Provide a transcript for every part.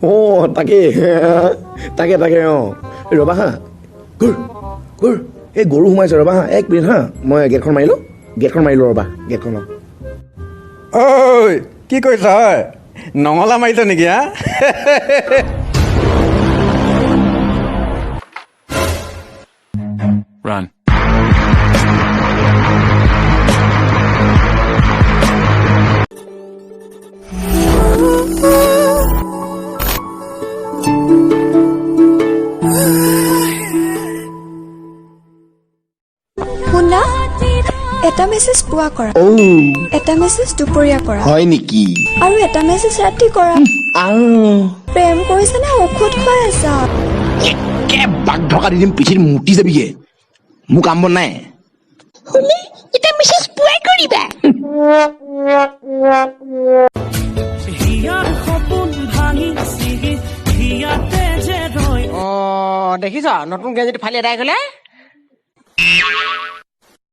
অঁ তাকে তাকে তাকে অঁ ৰ'বা হা গৰু এই গৰু সোমাইছে ৰ'বা হা 1 মিনিট হা মই গেটখন মাৰিলোঁ ৰ'বা গেটখন ঐ কি কৰিছা হয় নঙলা মাৰিছ নেকি হা Run. শুনা এটা মেছেজ পুৱা কৰা এটা মেছেজ দুপৰীয়া কৰা হয় নেকি আৰু এটা মেছেজ ৰাতি কৰা প্ৰেম কৰিছা নে ঔষধ খুৱাই আছা একে বাঘ ঢকা দি দিম পিঠিত মুতি যাবিগে মোৰ কাম বন নাই শুনি এটা মেছেজ পুৱাই কৰিবা দেখিছ নতুন গেঞ্জিটো ফালি এদাই গ'লে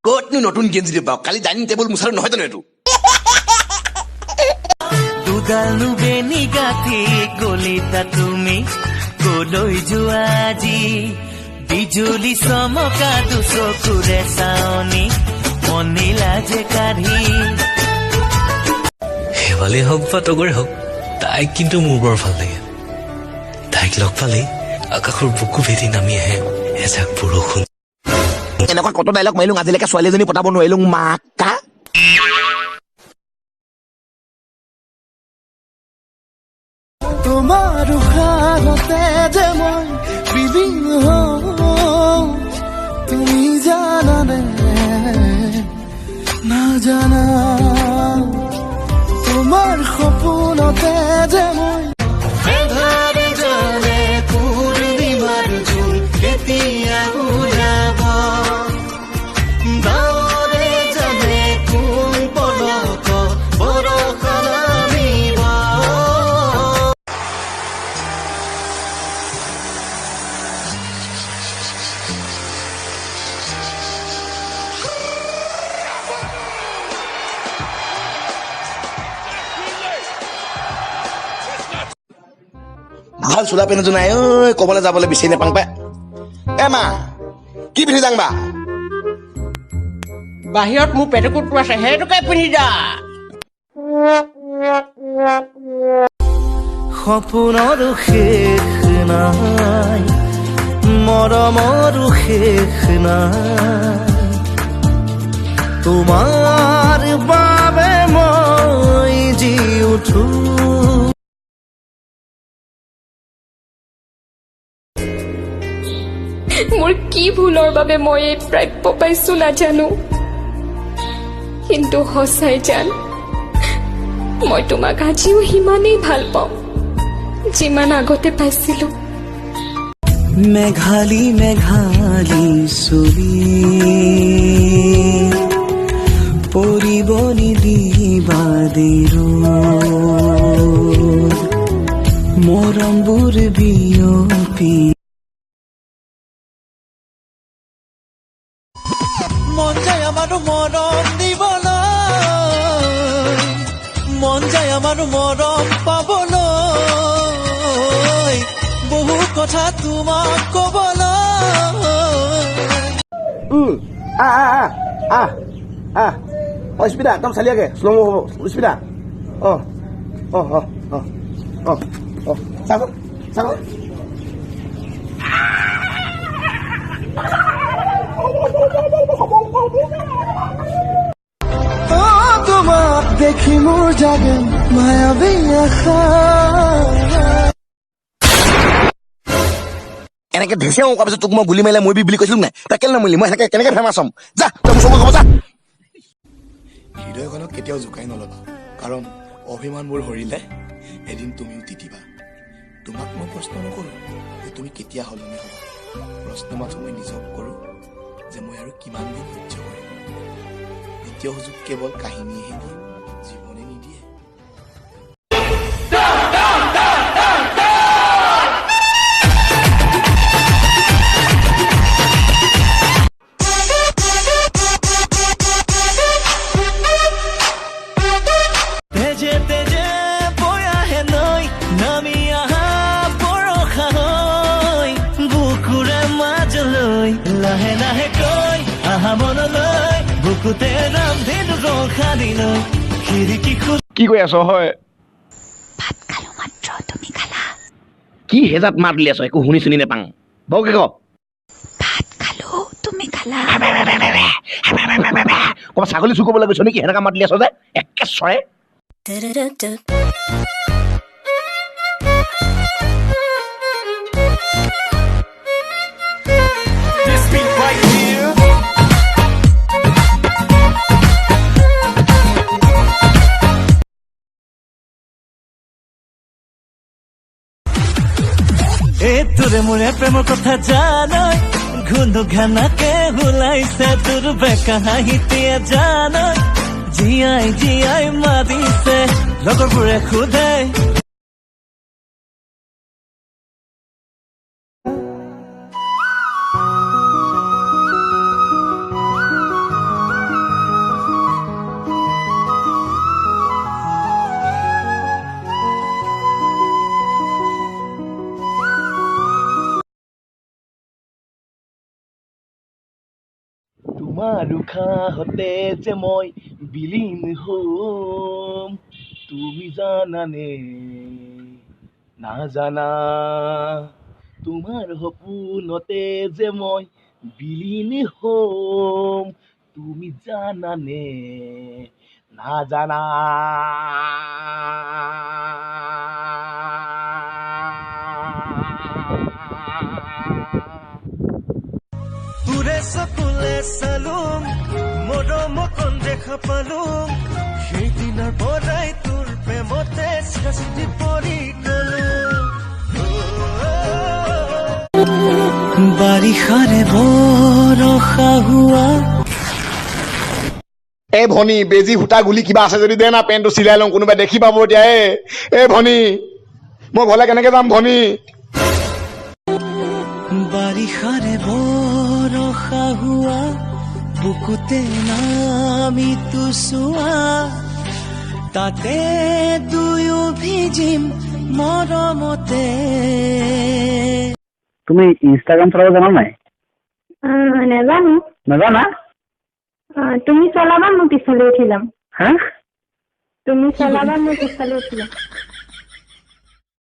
ক'তনো নতুন গেঞ্জি পাওঁ কালি ডাইনিং টেবুল মোচালো নহয় জানো এইটো দুডাল বেনি গাঁঠি গলিতা তুমি কলৈ যোৱা আজি বিজুলী চমকা দুচকুৰে চাৱনি মনিলা যে কাঢ়ি শেৱালি হওক বা তগৰে হওক তাইক কিন্তু মোৰ বৰ ভাল লাগে তাইক লগ পালেই আকাশৰ বুকু ভেদি নামি আহে এজাক বৰষুণ এনেকুৱা কত ডাইলগ মাৰিলো আজিলৈকে ছোৱালীজনী পতাব নোৱাৰিলো মাকা তোমাৰ উশাহতে যে মই বিলীন হওঁ তুমি জানানে নাজানা তোমাৰ সপোনতে যে মই জানে পূৰ্ণিমাৰ জোন কেতিয়া ওলাব দাৰে জানে কোন পলক বৰষা নামিব ভাল চোলা পেনটো নাই ঐ ক'বলৈ যাবলৈ বিচাৰি নাপাং পাই এ মা কি পিন্ধি যাং বা বাহিৰত মোৰ পেটিকোটটো আছে সেইটোকে পিন্ধি যা সপোনৰ শেষ নাই মৰমৰ শেষ নাই তোমাৰ বাবে মই জি উঠো মোৰ কি ভুলৰ বাবে মই এই প্ৰাপ্য পাইছো নাজানো কিন্তু সঁচাই জান মই তোমাক আজিও সিমানেই ভাল পাওঁ যিমান আগতে পাইছিলো মেঘালী মেঘালী চুলি পৰিব নিদিবা দিৰো মৰমবোৰ বিয়পি মন যায় আমাৰো মৰম দিবলৈ মন যায় আমাৰো মৰম পাবলৈ বহু কথা তোমাক ক'বলৈ স্পিডা একদম চালিয়াকে শ্ল' হ'ব স্পিডা চাব চাব তোমাক দেখি মোৰ জাগে মায়াবী আশা এনেকে ধেচিয়া কোৱাৰ পিছত তোক মই গুলি মাৰিলে মৰিবি বুলি কৈছিলো নাই তই কেলে নমৰিলি মই এনেকে কেনেকে ফেমাছ হ'ম যা তই মোৰ চকুত যা হৃদয়খনক কেতিয়াও জোকাই নলবা কাৰণ অভিমানবোৰ হৰিলে এদিন তুমিও তিতিবা তোমাক মই প্ৰশ্ন নকৰো যে তুমি কেতিয়া সলনি হ'বা প্ৰশ্ন মাথো মই নিজক কৰো যে মই আৰু কিমান দিন সহ্য কৰিম দ্বিতীয় সুযোগ কেৱল কাহিনীয়েহে দিয়ে জীৱনে নিদিয়ে তেজে তেজে বৈ আহে নৈ নামি আহা অহা মনলৈ বুকুতে ৰামধেনু ৰখা দিলৈ খিৰিকী কি কৈ আছ হয় ভাত খালো মাত্ৰ তুমি খালা কি হেজাত মাত উলিয়াই আছ একো শুনি শুনি নেপাং বকে ক ভাত খালো তুমি খালা ক'ৰবাত ছাগলী চুৰ কৰিবলৈ গৈছ নেকি সেনেকা মাত উলিয়াই আছ যে একে চৰে তোৰে মোৰে প্ৰেমৰ কথা জানৈ ঘুনু ঘানাকে ওলাইছে তোৰ বেকা হাঁহিতিয়া জানৈ জীয়াই জীয়াই মাতিছে লগৰবোৰে সোধে তোমাৰ উশাহতে যে মই বিলীন হ'ম তুমি জানানে নাজানা তোমাৰ সপোনতে যে মই বিলীন হ'ম তুমি জানানে নাজানা তোৰে চকুলে চালোং মৰমকণ দেখা পালোং সেইদিনাৰ পৰাই তোৰ প্ৰেমতে শাস্তি পৰি গলো বাৰিষাৰে বৰষা হোৱা এ ভনী বেজি সূতা গুলি কিবা আছে যদি দে না পেণ্টটো চিলাই লওঁ কোনোবাই দেখি পাব এতিয়া এ ভনী মই ঘৰলৈ কেনেকে যাম ভনী বাৰিষাৰে বৰষা হোৱা বুকুতে নামি চোৱা তাতে দুয়ো ভিজিম মৰমতে তুমি ইনষ্টাগ্ৰাম চলাব জানা নাই নাজানো নাজানা তুমি চলাবা মই পিছলৈ উঠি যাম হা তুমি চলাবা মই পিছলৈ উঠি যাম